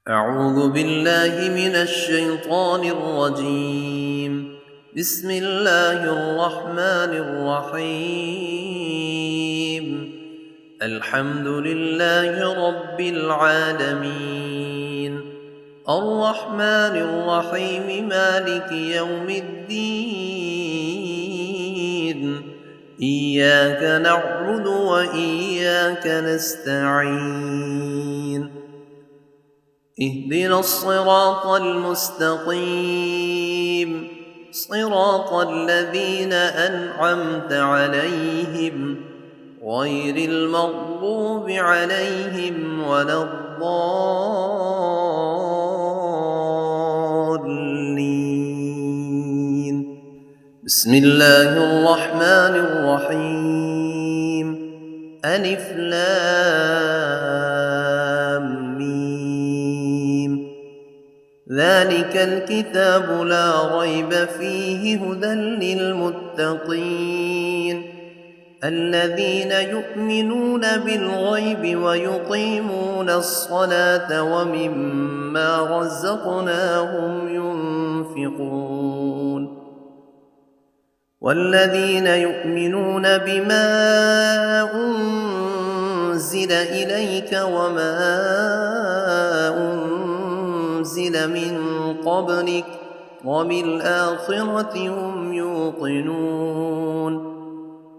أعوذ بالله من الشيطان الرجيم. بسم الله الرحمن الرحيم. الحمد لله رب العالمين، الرحمن الرحيم، مالك يوم الدين. إياك نعبد وإياك نستعين. اهدنا الصراط المستقيم، صراط الذين أنعمت عليهم غير المغضوب عليهم ولا الضالين. بسم الله الرحمن الرحيم. ألف لام ميم. ذلك الكتاب لا ريب فيه هدى للمتقين الذين يؤمنون بالغيب ويقيمون الصلاة ومما رزقناهم ينفقون والذين يؤمنون بما أنزل إليك وما أنزل من قبلك وبالآخرة هم يوقنون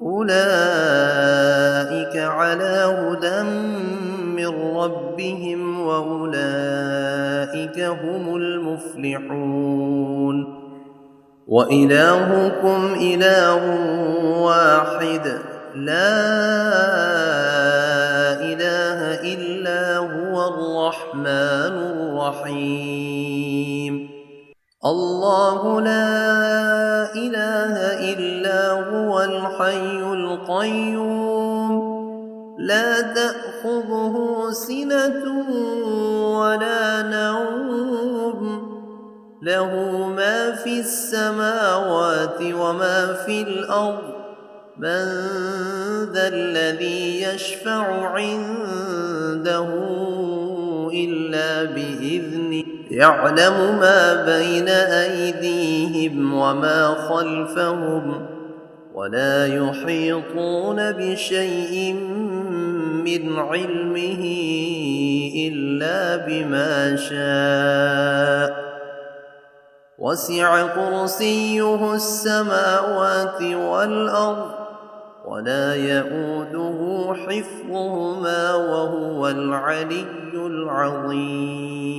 أولئك على هدى من ربهم وأولئك هم المفلحون. وإلهكم إله واحد لا إله إلا هو الرحمن الرحيم. الله لا إله إلا هو الحي القيوم لا تأخذه سنة ولا نوم له ما في السماوات وما في الأرض من ذا الذي يشفع عنده إلا بإذنه يعلم ما بين أيديهم وما خلفهم ولا يحيطون بشيء من علمه إلا بما شاء وسع كرسيه السماوات والأرض ولا يئوده حفظهما وهو العلي العظيم.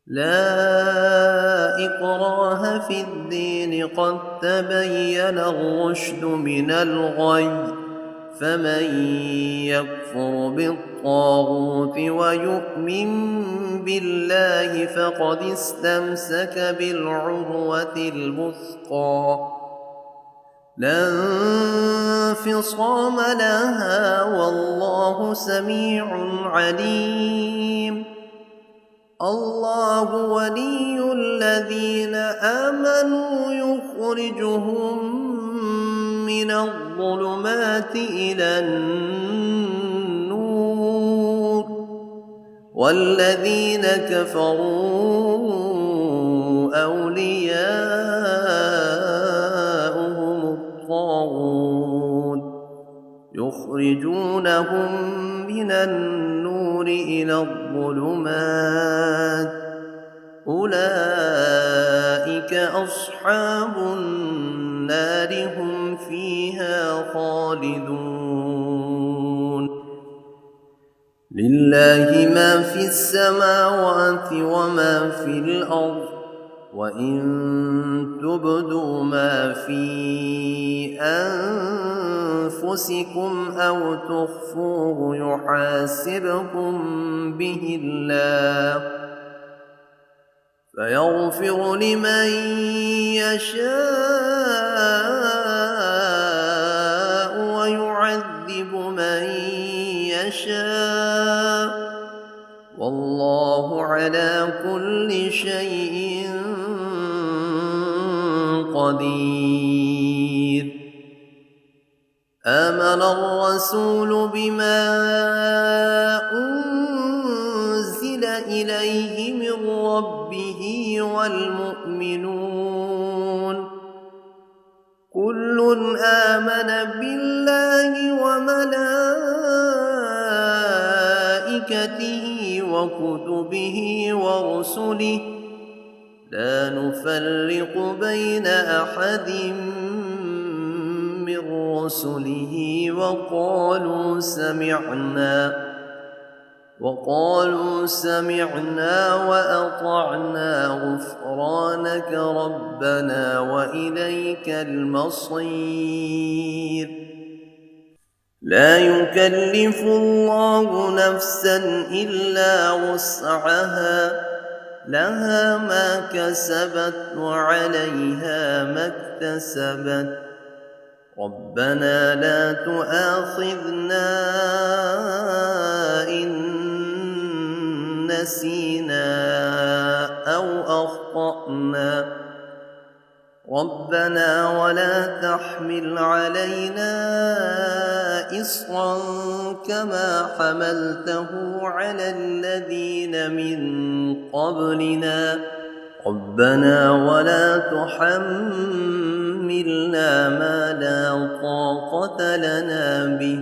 لا إكراه في الدين قد تبين الرشد من الغي فمن يكفر بالطاغوت ويؤمن بالله فقد استمسك بالعروة الوثقى لا انفصام لها والله سميع عليم. الله ولي الذين آمنوا يخرجهم من الظلمات إلى النور والذين كفروا أولياؤهم الطاغوت يخرجونهم من النور إلى الظلمات أولئك أصحاب النار هم فيها خالدون. لله ما في السماوات وما في الأرض وإن تبدوا ما في أنفسكم أو تخفوه يحاسبكم به الله فيغفر لمن يشاء ويعذب من يشاء والله على كل شيء قدير. آمن الرسول بما أنزل إليه من ربه والمؤمنون كل آمن بالله وملائكته وكتبه ورسله لا نفرق بين أحد من رسله وقالوا سمعنا وأطعنا غفرانك ربنا وإليك المصير لا يكلف الله نفسا إلا وسعها لها ما كسبت وعليها ما اكتسبت ربنا لا تؤاخذنا إن نسينا أو أخطأنا ربنا ولا تحمل علينا إصرا كما حملته على الذين من قبلنا ربنا ولا تحملنا ما لا طاقة لنا به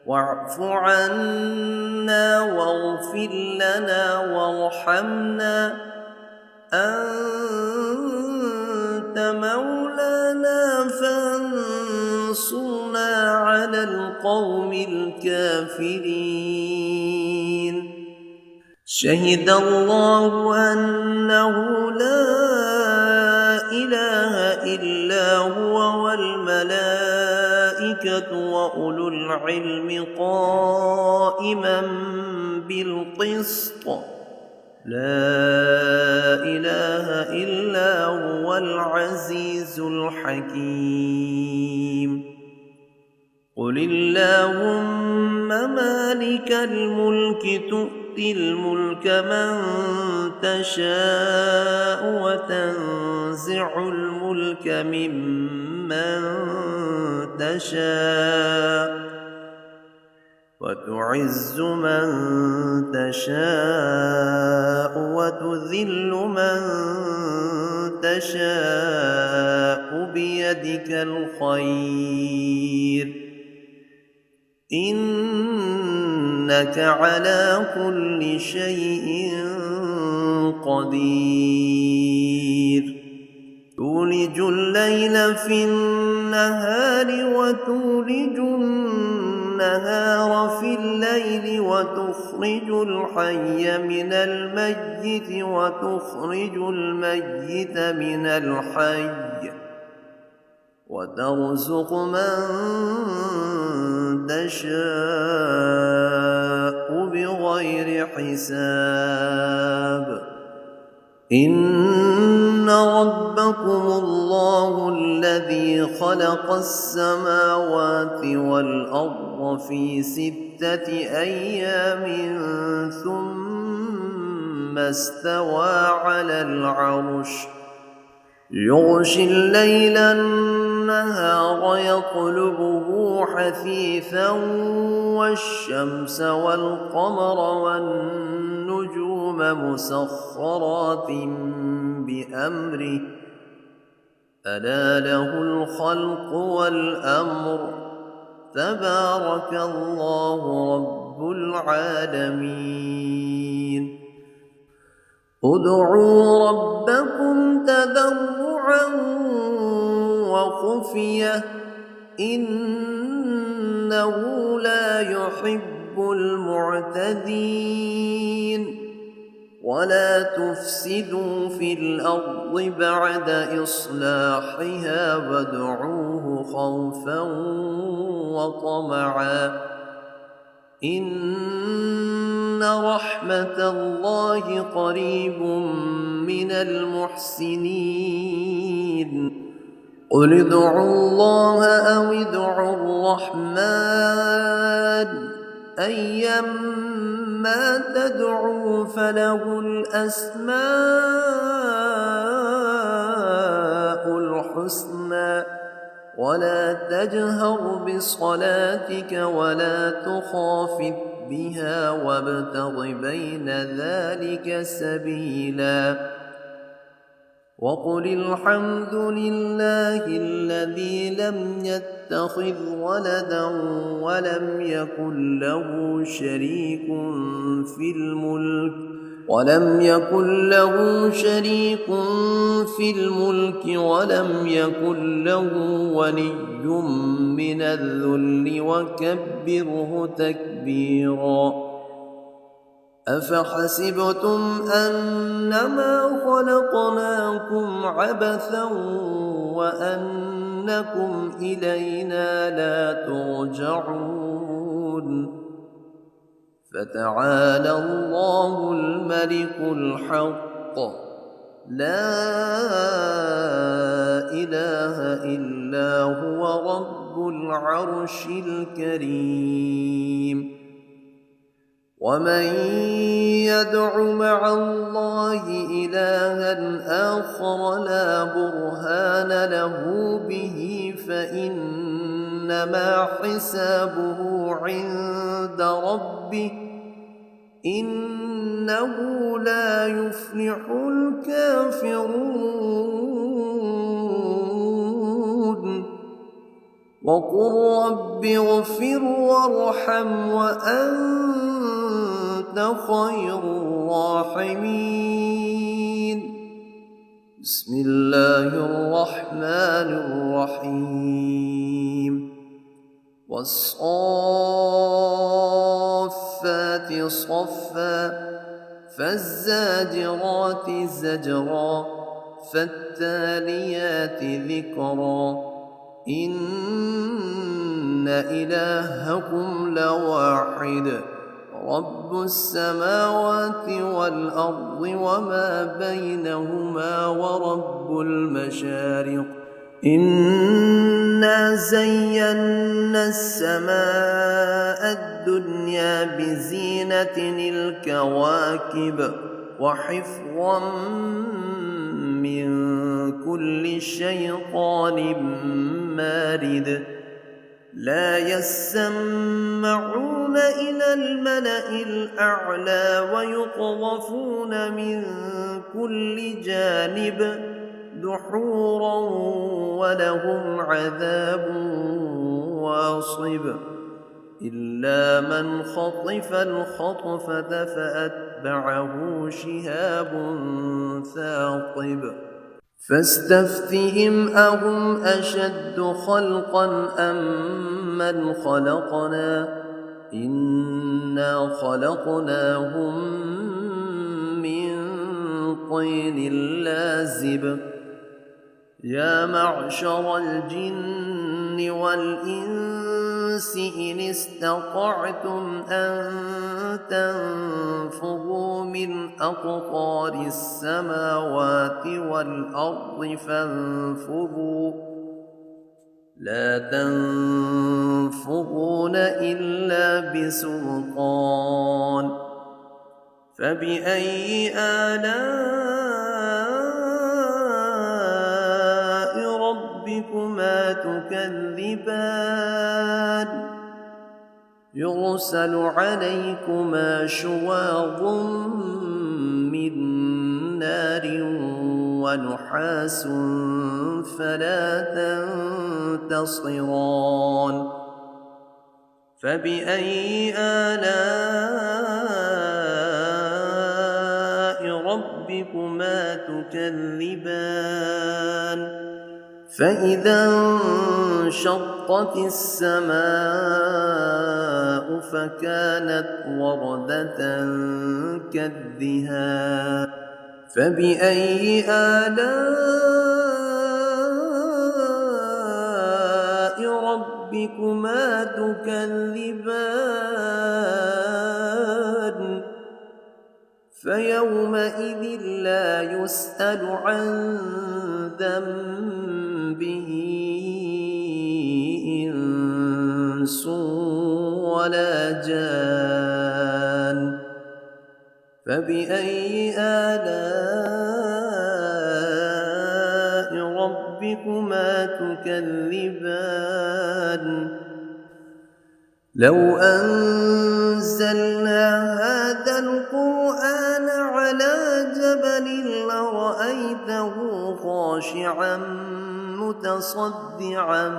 واعف عنا واغفر لنا وارحمنا أنت مولانا فانصرنا على القوم الكافرين شهد الله أنه لا إله إلا هو والملائكة وأولو العلم قائما بالقسط لا إله إلا هو العزيز الحكيم قل اللهم مالك الملك تؤتي الملك من تشاء وتنزع الملك ممن تشاء وتعز من تشاء وتذل من تشاء بيدك الخير إنك على كل شيء قدير تولج الليل في النهار وتولج النهار في الليل وتخرج الحي من الميت وتخرج الميت من الحي وترزق من تشاء بغير حساب إن ربكم الله الذي خلق السماوات والأرض في 6 أيام ثم استوى على العرش يغشي الليل النهار يطلبه حثيثا والشمس والقمر والنجوم مسخرات بأمره ألا له الخلق والأمر تبارك الله رب العالمين ادعوا ربكم تضرعا وخفية إنه لا يحب المعتدين ولا تفسدوا في الأرض بعد إصلاحها وادعوه خوفا وطمعا إن رحمة الله قريب من المحسنين قل ادعوا الله أو ادعوا الرحمن أيما تدعوا فله الأسماء الحسنى ولا تجهر بصلاتك ولا تخافت بها وابتغ بين ذلك سبيلا وقل الحمد لله الذي لم يتخذ ولدا ولم يكن له شريك في الملك ولم ولم يكن له ولي من الذل وكبره تكبيرا أفحسبتم أنما خلقناكم عبثا وأنكم إلينا لا ترجعون فتعالى الله الملك الحق لا إله إلا هو رب العرش الكريم ومن يدع مع الله إلها آخر لا برهان له به فإنما حسابه عند ربه إنه لا يفلح الكافرون وقل رب اغفر وارحم وأنت خير الراحمين بسم الله الرحمن الرحيم والصافات صفا فالزاجرات زجرا فالتاليات ذكرا إن إلهكم لواحد رب السماوات والأرض وما بينهما ورب المشارق إنا زينا السماء الدنيا بزينة الكواكب وحفظا من كل شيطان مارد لا يسمعون إلى الملأ الأعلى ويقذفون من كل جانب دحورا ولهم عذاب واصب إلا من خطف الخطفة فأتبعه شهاب ثاقب فاستفتهم أهم أشد خلقا أم من خلقنا إنا خلقناهم من طين لازب يا معشر الجن والإنس إن استطعتم أن تنفذوا من أقطار السماوات والأرض فانفذوا لا تنفذون إلا بسلطان فبأي آلاء ربكما تكذبان يرسل عليكما شواظ من نار ونحاس فلا تنتصران فبأي آلاء ربكما تكذبان فإذا انشقت السماء فكانت وردة كالدهان فبأي آلاء ربكما تكذبان فيومئذ لا يسأل عن ذنبه إنس ولا جان فبأي آلاء ربكما تكذبان لو أنزلنا أنزلنا هذا القرآن على جبل لرأيته خاشعا متصدعا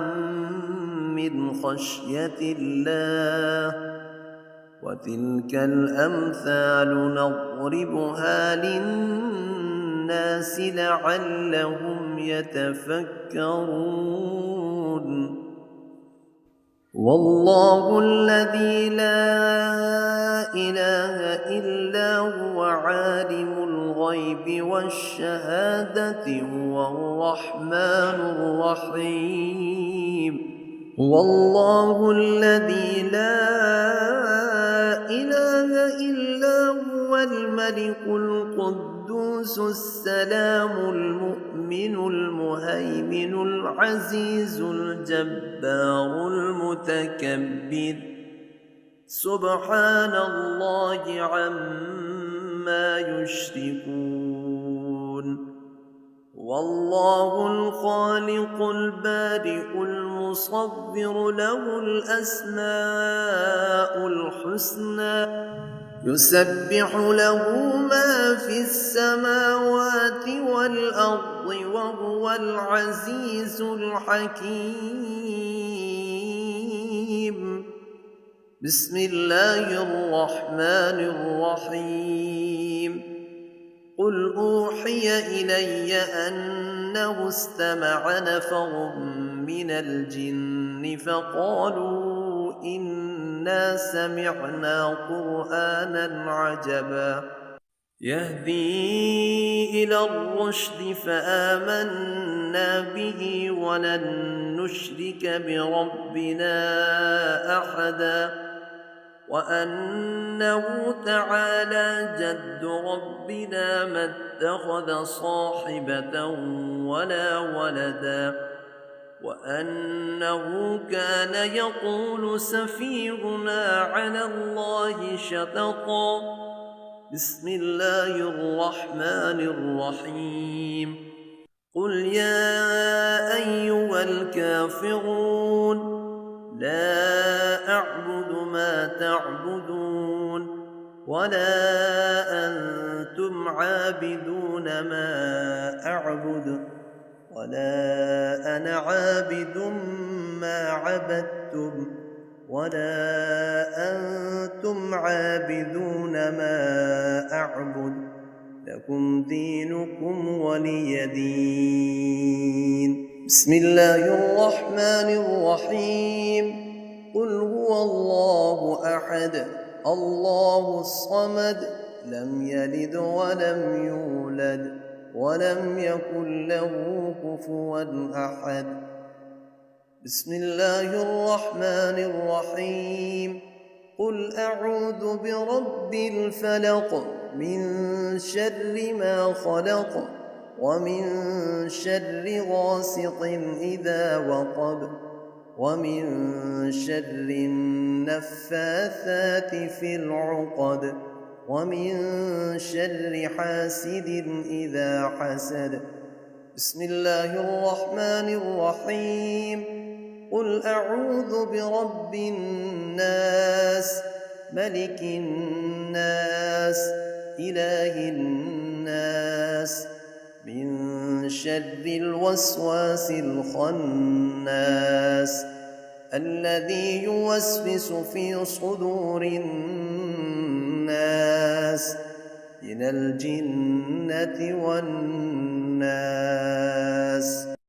من خشية الله وتلك الأمثال نضربها للناس لعلهم يتفكرون والله الذي لا إله إلا هو عالم الغيب والشهادة هو الرحمن الرحيم والله الذي لا إله إلا هو الملك القدوس السلام المؤمن المهيمن العزيز الجبار المتكبر سبحان الله عما يشركون والله الخالق البارئ المصور له الأسماء الحسنى يسبح له ما في السماوات والأرض وهو العزيز الحكيم بسم الله الرحمن الرحيم قل أوحي إلي أنه استمع نفر من الجن فقالوا إنا سمعنا قرآنا عجبا يهدي إلى الرشد فآمنا به ولن نشرك بربنا أحدا وأنه تعالى جد ربنا ما اتخذ صاحبة ولا ولدا وأنه كان يقول سفيهنا على الله شططا بسم الله الرحمن الرحيم قل يا أيها الكافرون لا أعبد ما تعبدون ولا أنتم عابدون ما أعبد ولا أنا عابد ما عبدتم ولا أنتم عابدون ما أعبد لكم دينكم ولي دين بسم الله الرحمن الرحيم قل هو الله أحد الله الصمد لم يلد ولم يولد ولم يكن له كفوا أحد بسم الله الرحمن الرحيم قل أعوذ برب الفلق من شر ما خلق ومن شر غاسق إذا وقب ومن شر النفاثات في العقد ومن شر حاسد إذا حسد بسم الله الرحمن الرحيم قل أعوذ برب الناس ملك الناس إله الناس من شر الوسواس الخناس الذي يوسوس في صدور الناس من الجنة والناس